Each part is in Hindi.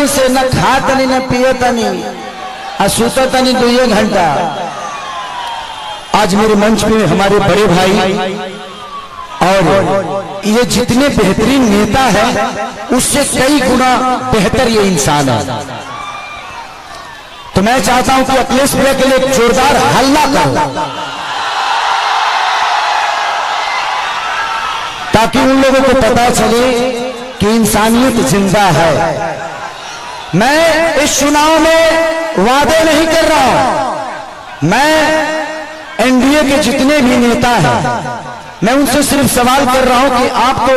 दिन से न खा तनी न पिए तनी और सुता तनी 2 घंटा। आज मेरे मंच पे हमारे बड़े भाई और ये जितने बेहतरीन नेता है उससे कई गुना बेहतर ये इंसान है। तो मैं चाहता हूं कि अखिलेश भैया के लिए जोरदार हल्ला करो ताकि उन लोगों को पता चले कि इंसानियत जिंदा है। मैं इस चुनाव में वादे नहीं कर रहा हूं। मैं एनडीए के जितने भी नेता हैं मैं उनसे सिर्फ सवाल कर रहा हूं कि आप तो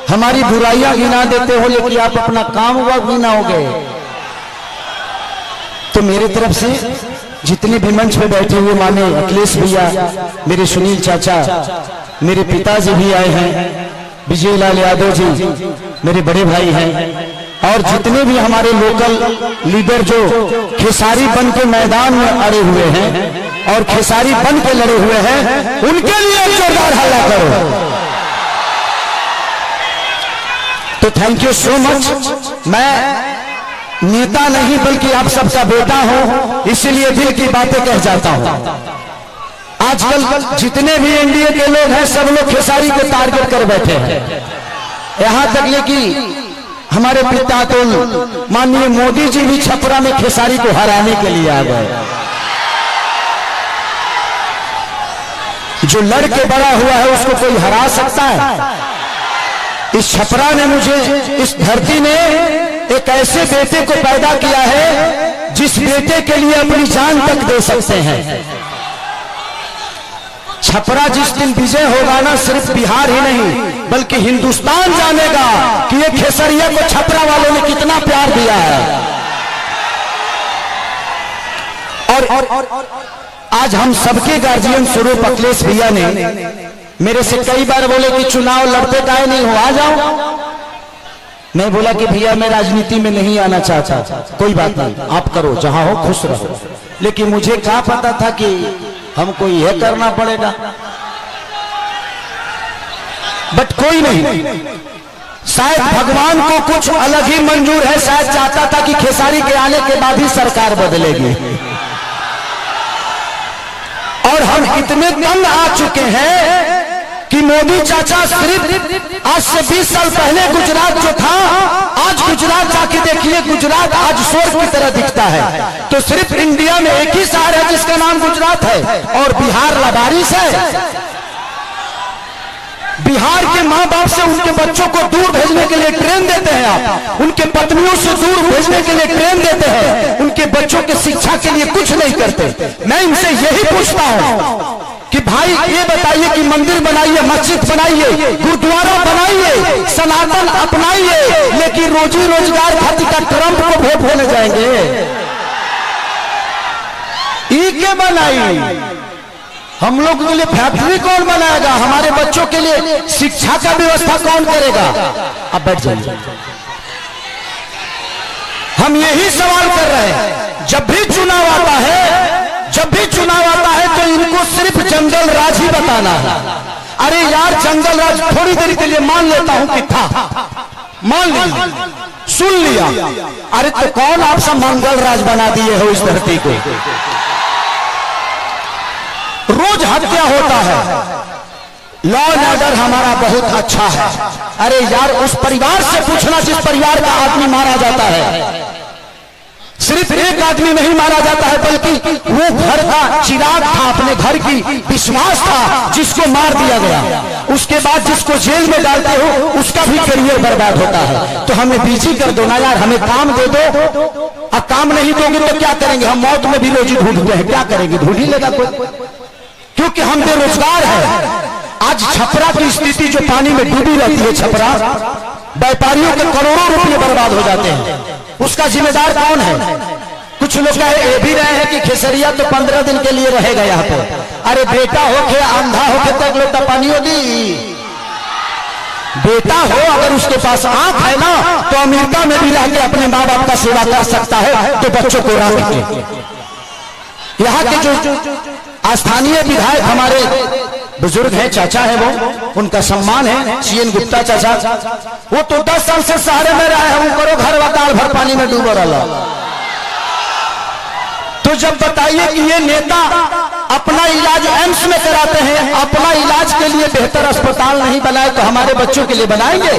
हमारी बुराइयां गिना देते हो लेकिन आप अपना काम हुआ गिनाओगे। तो मेरी तरफ से जितने भी मंच पे बैठे हुए माने अखिलेश भैया, मेरे सुनील चाचा, मेरे पिताजी भी आए हैं, विजय लाल यादव जी मेरे बड़े भाई हैं, और जितने भी हमारे लोकल लीडर जो खेसारी बन के मैदान में अड़े हुए हैं और खेसारी बन के लड़े हुए हैं, उनके लिए जोरदार हल्ला करो। तो थैंक यू सो मच। मैं नेता नहीं बल्कि आप सबका बेटा हूं, इसलिए दिल की बातें कह जाता हूं। आजकल जितने भी एनडीए के लोग हैं सब लोग खेसारी को टारगेट कर बैठे हैं। यहां तक ये कि हमारे पिता तो माननीय मोदी जी भी छपरा में खेसारी को हराने के लिए आ गए। जो लड़के बड़ा हुआ है उसको कोई हरा सकता है? इस छपरा ने मुझे, इस धरती ने एक ऐसे बेटे को पैदा किया है जिस बेटे के लिए अपनी जान तक दे सकते हैं। छपरा जिस दिन विजय होगा ना, सिर्फ बिहार ही नहीं बल्कि हिंदुस्तान जानेगा कि ये खेसरिया को छपरा वालों ने कितना प्यार दिया है। और आज हम सबके गार्जियन स्वरूप अखिलेश भैया ने मेरे से कई बार बोले कि चुनाव लड़ते काहे नहीं हो, आ जाओ। मैं बोला कि भैया मैं राजनीति में नहीं आना चाहता। कोई बात नहीं, आप करो, जहां हो खुश रहो। लेकिन मुझे क्या पता था कि हमको यह करना पड़ेगा। बट कोई नहीं, शायद भगवान को कुछ अलग ही मंजूर है। शायद चाहता था कि खेसारी के आने के बाद ही सरकार बदलेगी। और हम इतने तंग आ चुके हैं कि मोदी चाचा सिर्फ आज से 20 साल पहले गुजरात जो था, आज गुजरात जाके देखिए, गुजरात आज स्वर्ग की तरह दिखता है। तो सिर्फ इंडिया में एक ही शहर है जिसका नाम गुजरात है और बिहार लबारिश है। बिहार के माँ बाप से उनके बच्चों को दूर भेजने के लिए ट्रेन देते हैं आप, उनके पत्नियों से दूर भेजने के लिए ट्रेन देते हैं, उनके बच्चों के शिक्षा के लिए कुछ नहीं करते। मैं इनसे यही पूछता हूँ कि भाई ये बताइए कि मंदिर बनाइए, मस्जिद बनाइए, गुरुद्वारा बनाइए, सनातन अपनाइए, लेकिन रोजी रोजगार खातिर का ट्रंप को वोट देने जाएंगे? ई के बनाई हम लोग के लिए फैक्ट्री कौन बनाएगा? हमारे बच्चों के लिए शिक्षा का व्यवस्था कौन करेगा? अब बैठ जाइए। हम यही सवाल कर रहे हैं। जब भी चुनाव आता है, जब भी चुनाव आता है तो इनको सिर्फ जंगल राज ही बताना है। अरे यार, जंगल राज थोड़ी देर के लिए मान लेता हूं कि था, मान लिया, सुन लिया। अरे तो कौन आप सब मंगल राज बना दिए हो इस धरती को? रोज हत्या होता है, लॉ एंड ऑर्डर हमारा बहुत अच्छा है। अरे यार, उस परिवार से पूछना जिस परिवार का आदमी मारा जाता है। सिर्फ एक आदमी नहीं मारा जाता है बल्कि वो घर का चिराग था, अपने घर की विश्वास था, जिसको मार दिया गया। उसके बाद जिसको जेल में डालते हो उसका भी करियर बर्बाद होता है। तो हमें बिजी कर दो ना यार, हमें काम दे दो। और काम नहीं दोगे तो क्या करेंगे? हम मौत में भी रोजी ढूंढते हैं, क्या करेंगे? ढूंढ ही लेगा कोई, क्योंकि हम बेरोजगार हैं। आज छपरा की स्थिति जो पानी में डूबी रहती है, छपरा व्यापारियों के करोड़ों रुपए बर्बाद हो जाते हैं, उसका जिम्मेदार कौन है? कुछ लोग कह भी रहे हैं कि खेसरिया तो 15 दिन के लिए रहेगा यहाँ पे। अरे बेटा होके अंधा होके तक लोग पानियों दी। बेटा हो अगर उसके पास आंख है ना तो अमेरिका में भी रह के अपने माँ बाप का सेवा कर सकता है, तो बच्चों को रख के। यहाँ के जो स्थानीय विधायक हमारे बुजुर्ग हैं, चाचा है, वो उनका सम्मान है, सीएन गुप्ता चाचा। वो तो 10 साल से सहारे में रहा है, वो करो घर वकाल भर पानी में डूबा रहा। तो जब बताइए कि ये नेता अपना इलाज एम्स में कराते हैं, अपना इलाज के लिए बेहतर अस्पताल नहीं बनाए तो हमारे बच्चों के लिए बनाएंगे?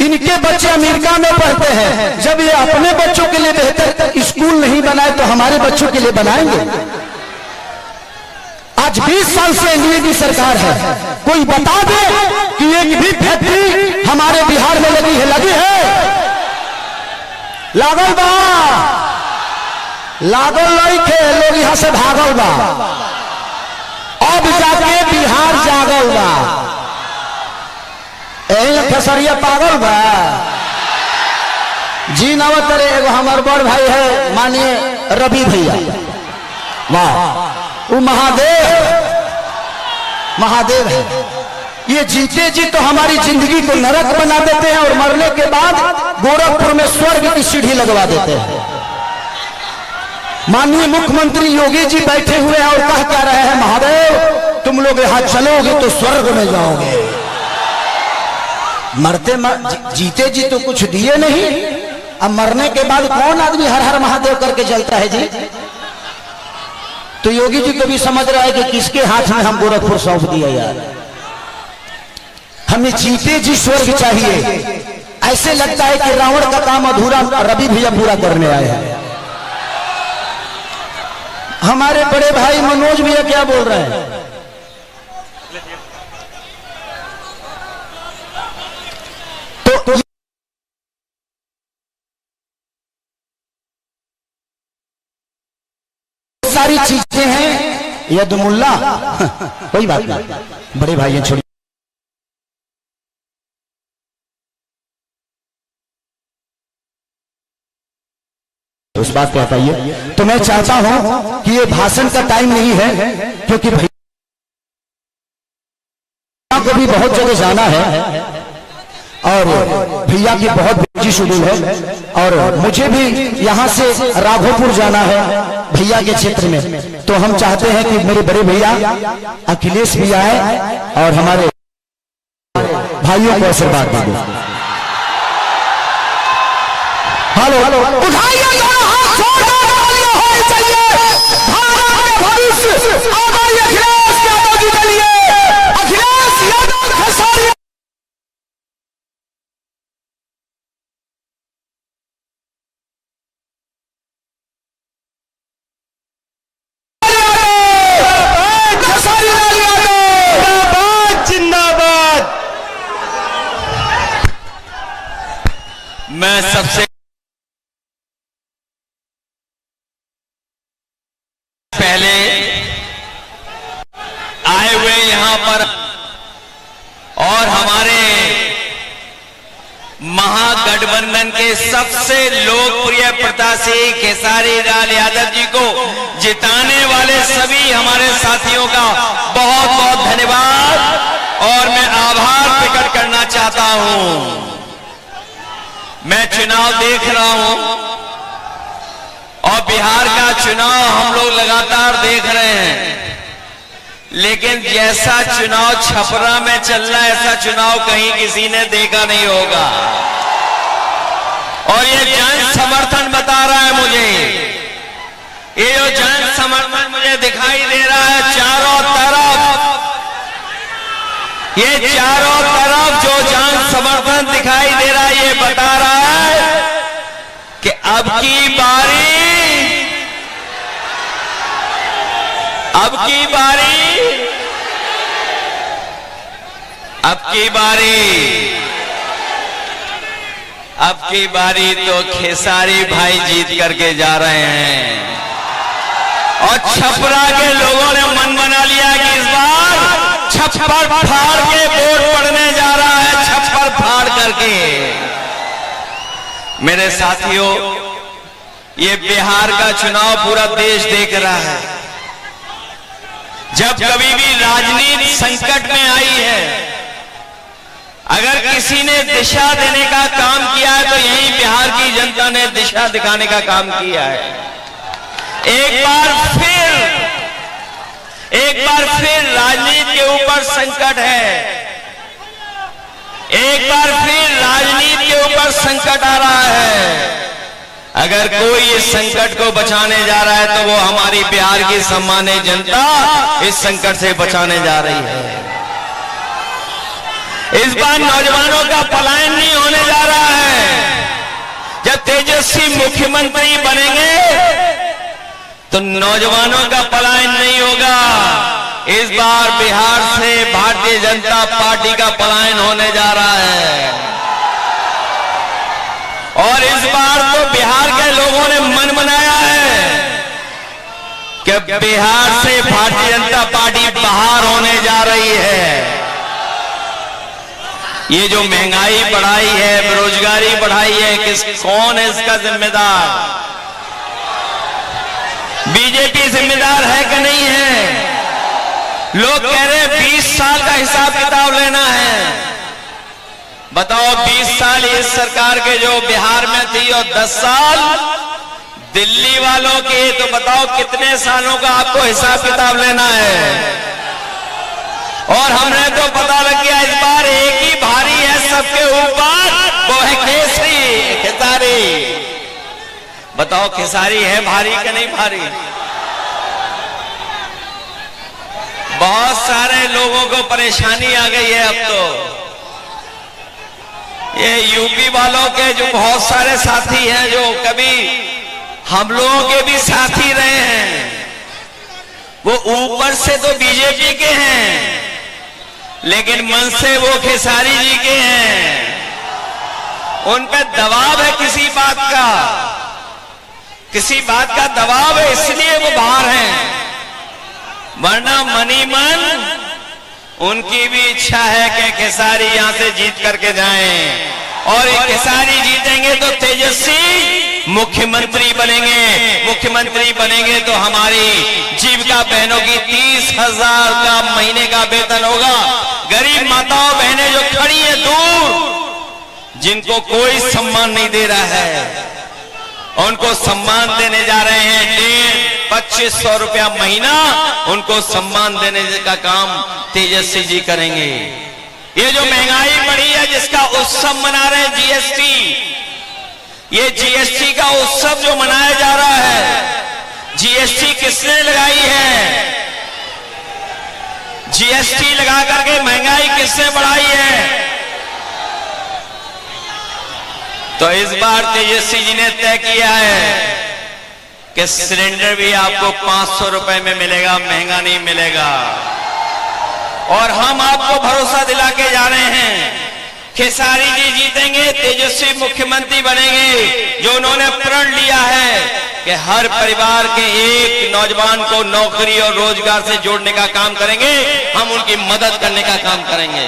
इनके बच्चे अमेरिका में पढ़ते हैं, जब ये अपने बच्चों के लिए बेहतर स्कूल नहीं बनाए तो हमारे बच्चों के लिए बनाएंगे? आज 20 साल से एनडीए की सरकार है, कोई बता दे कि एक भी फैक्ट्री हमारे बिहार में लगी है? लगी है? लागल बा, लागल नहीं थे, लोग यहां से भागल बा, अब जाके बिहार जागल बा। खेसरिया पागल बा जी नवत रे। एगो हमार बड़ भाई है मानिए रवि भैया, वाह, वो महादेव है। ये जीते जी तो हमारी जिंदगी को नरक बना देते हैं और मरने के बाद गोरखपुर में स्वर्ग की सीढ़ी लगवा देते हैं। माननीय मुख्यमंत्री योगी जी बैठे हुए हैं और कह क्या रहे हैं, महादेव तुम लोग यहां चलोगे तो स्वर्ग में जाओगे। जीते जी तो कुछ दिए नहीं, अब मरने के बाद कौन आदमी हर हर महादेव करके जलता है जी? तो योगी जी को भी समझ रहा है कि किसके हाथ में हम गोरखपुर सौंप दिया यार। हमें जीते जी स्वर्ग चाहिए। ऐसे लगता है कि रावण का काम अधूरा रवि भैया पूरा करने आए हैं। हमारे बड़े भाई मनोज भैया क्या बोल रहे हैं? तो सारी चीजें हैं यदुमुल्ला कोई बात नहीं, बड़े भाई हैं, छोड़िए। उस बात पे बताइए। तो मैं चाहता हूं कि ये भाषण का टाइम नहीं है, क्योंकि भैया को भी बहुत जगह जाना है और भैया की बहुत बिजी शेड्यूल है और मुझे भी यहाँ से राघोपुर जाना है भैया के क्षेत्र में। तो हम चाहते हैं कि मेरे बड़े भैया अखिलेश भी आए और हमारे भाइयों को आशीर्वाद दे दो। हेलो, उठाइए दोनों हाथ, तालियां होनी चाहिए भारत के भविष्य आदरणीय अखिलेश यादव जी के लिए। अखिलेश यादव खेसारी जिंदाबाद। मैं सबसे पहले आए हुए यहां पर और हमारे महागठबंधन के सबसे लोकप्रिय प्रत्याशी खेसारी लाल यादव जी को जिताने वाले सभी हमारे साथियों का बहुत बहुत धन्यवाद और मैं आभार प्रकट करना चाहता हूं। मैं चुनाव देख रहा हूं और बिहार का चुनाव हम लोग लगातार देख रहे हैं, लेकिन जैसा चुनाव छपरा में चल रहा है ऐसा चुनाव कहीं किसी ने देखा नहीं होगा। और ये जन समर्थन बता रहा है मुझे, ये जो जन समर्थन मुझे दिखाई दे रहा है चारों तरफ, ये चारों तरफ जो जन समर्थन दिखाई दे रहा है ये बता रहा है कि अब की बारी अब की बारी तो खेसारी भाई जीत करके जा रहे हैं और छपरा के लोगों ने मन बना लिया कि इस बार छप्पर फाड़ के वोट पड़ने जा रहा है, छप्पर फाड़ करके। मेरे साथियों, ये बिहार का चुनाव पूरा देश देख रहा है। जब कभी भी राजनीति संकट में आई है, अगर किसी ने दिशा देने का काम किया है तो यही बिहार की जनता ने दिशा दिखाने का काम किया है। एक बार फिर एक बार फिर राजनीति के ऊपर संकट है, एक बार फिर राजनीति के ऊपर संकट आ रहा है। अगर कोई इस संकट को बचाने जा रहा है तो वो हमारी बिहार की सम्मानित जनता इस संकट से बचाने जा रही है। इस बार नौजवानों का पलायन नहीं होने जा रहा है। जब तेजस्वी मुख्यमंत्री बनेंगे तो नौजवानों का पलायन नहीं होगा। इस बार बिहार से भारतीय जनता पार्टी का पलायन होने जा रहा है और इस बार तो बिहार के लोगों ने मन बनाया है कि बिहार से भारतीय जनता पार्टी बाहर होने जा रही है। ये जो महंगाई बढ़ाई है, बेरोजगारी बढ़ाई है, कौन है इसका जिम्मेदार? बीजेपी जिम्मेदार है कि नहीं है? लोग कह रहे हैं 20 साल का हिसाब किताब लेना है। बताओ 20 साल इस सरकार के जो बिहार में थी और 10 साल दिल्ली वालों के, तो बताओ कितने सालों का आपको हिसाब किताब लेना है? और हमने तो पता लग गया इस बार एक ही भारी है सबके ऊपर, वो है केसरी खेसारी। बताओ खेसारी है भारी कि नहीं भारी? बहुत सारे लोगों को परेशानी आ गई है अब तो। ये यूपी वालों के जो बहुत सारे साथी हैं जो कभी हम लोगों के भी साथी रहे हैं, वो ऊपर से तो बीजेपी के हैं लेकिन मन से वो खेसारी जी के हैं। उन पे दबाव है किसी बात का दबाव है, इसलिए वो बाहर हैं। वरना मनी मन उनकी भी इच्छा है कि खेसारी यहां से जीत करके जाएं और खेसारी जीतेंगे तो तेजस्वी मुख्यमंत्री बनेंगे। मुख्यमंत्री बनेंगे तो हमारी जीविका बहनों की 30,000 का महीने का वेतन होगा। गरीब माताओं बहनें जो खड़ी है दूर, जिनको कोई सम्मान नहीं दे रहा है, उनको सम्मान देने जा रहे हैं। 2500 रुपया महीना उनको सम्मान देने का काम तेजस्वी जी करेंगे। ये जो महंगाई बढ़ी है जिसका उत्सव मना रहे हैं जीएसटी, ये जीएसटी का उत्सव जो मनाया जा रहा है, जीएसटी किसने लगाई है? जीएसटी लगा करके महंगाई किसने बढ़ाई है? तो इस बार तेजस्वी जी ने तय किया है कि सिलेंडर भी आपको 500 रुपए में मिलेगा, महंगा नहीं मिलेगा। और हम आपको भरोसा दिला के जा रहे हैं, खेसारी जी जीतेंगे, तेजस्वी मुख्यमंत्री बनेंगे। जो उन्होंने प्रण लिया है कि हर परिवार के एक नौजवान को नौकरी और रोजगार से जोड़ने का काम करेंगे, हम उनकी मदद करने का काम करेंगे।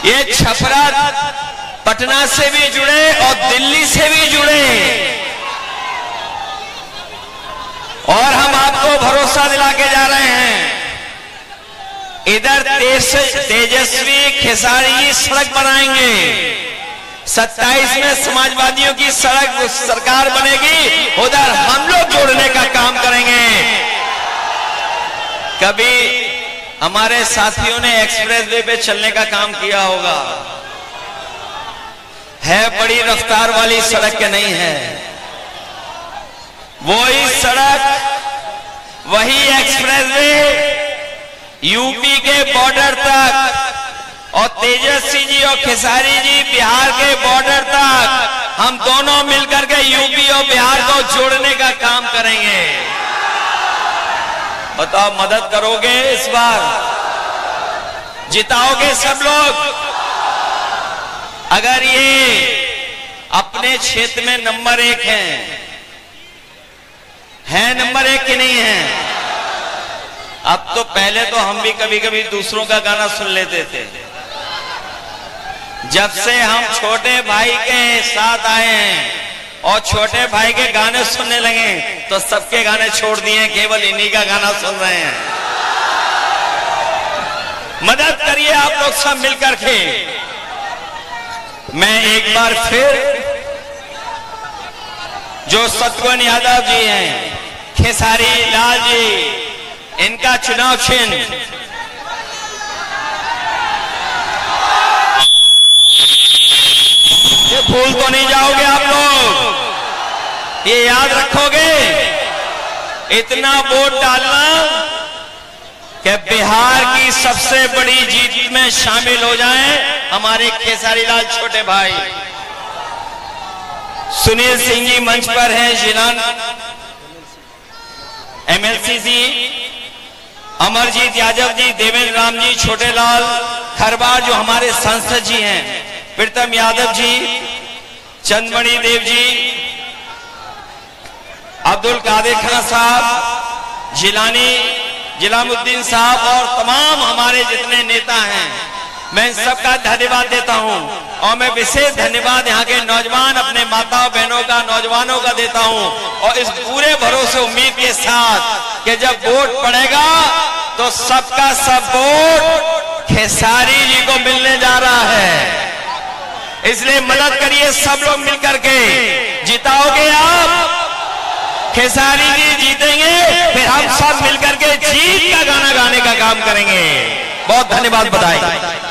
ये छपरा पटना से भी जुड़े और दिल्ली से भी जुड़े, और हम आपको भरोसा दिला के जा रहे हैं। इधर तेजस्वी खेसारी सड़क बनाएंगे, 27 में समाजवादियों की सड़क सरकार बनेगी, उधर हम लोग जोड़ने का काम करेंगे। कभी हमारे साथियों ने एक्सप्रेसवे पे चलने का काम किया होगा, है बड़ी रफ्तार वाली सड़क के नहीं है, वही सड़क वही एक्सप्रेसवे यूपी के बॉर्डर तक, और तेजस्वी जी और खेसारी जी बिहार के बॉर्डर तक, हम दोनों मिलकर के यूपी और बिहार को जोड़ने का काम करेंगे। बताओ मदद करोगे? इस बार जिताओगे सब लोग? अगर ये अपने क्षेत्र में नंबर 1 है नंबर 1 की नहीं है? अब तो पहले तो हम भी कभी कभी दूसरों का गाना सुन लेते थे। जब से हम छोटे भाई के साथ आए हैं और छोटे भाई के गाने सुनने लगे तो सबके गाने छोड़ दिए, केवल इन्हीं का गाना सुन रहे हैं। मदद करिए आप लोग सब मिलकर के। मैं एक बार फिर जो शत्रुघ्न यादव जी हैं, खेसारी लाल जी, इनका चुनाव चिन्ह ये भूल तो नहीं जाओगे आप लोग, ये याद रखोगे। इतना वोट डालना कि बिहार की सबसे बड़ी जीत में शामिल हो जाएं हमारे खेसारी लाल छोटे भाई। सुनील सिंह जी मंच पर हैं, जिलान एमएलसी जी, अमरजीत यादव जी, देवेंद्र राम जी, छोटे लाल खरबार जो हमारे सांसद जी हैं, प्रीतम यादव जी, चंदमणि देव जी, अब्दुल कादिर खान साहब, जिलानी जिलामुद्दीन साहब और तमाम हमारे जितने नेता हैं, मैं इन सबका धन्यवाद देता हूं। और मैं विशेष धन्यवाद यहाँ के नौजवान अपने माताओं बहनों का, नौजवानों का देता हूं। और इस पूरे भरोसे उम्मीद के साथ कि जब वोट पड़ेगा तो सबका सब वोट खेसारी जी को मिलने जा रहा है। इसलिए मदद करिए सब लोग मिलकर के, जिताओगे आप, खेसारी जी जीतेंगे, फिर हम सब मिलकर के जीत का गाना गाने का काम करेंगे। बहुत धन्यवाद, बधाई।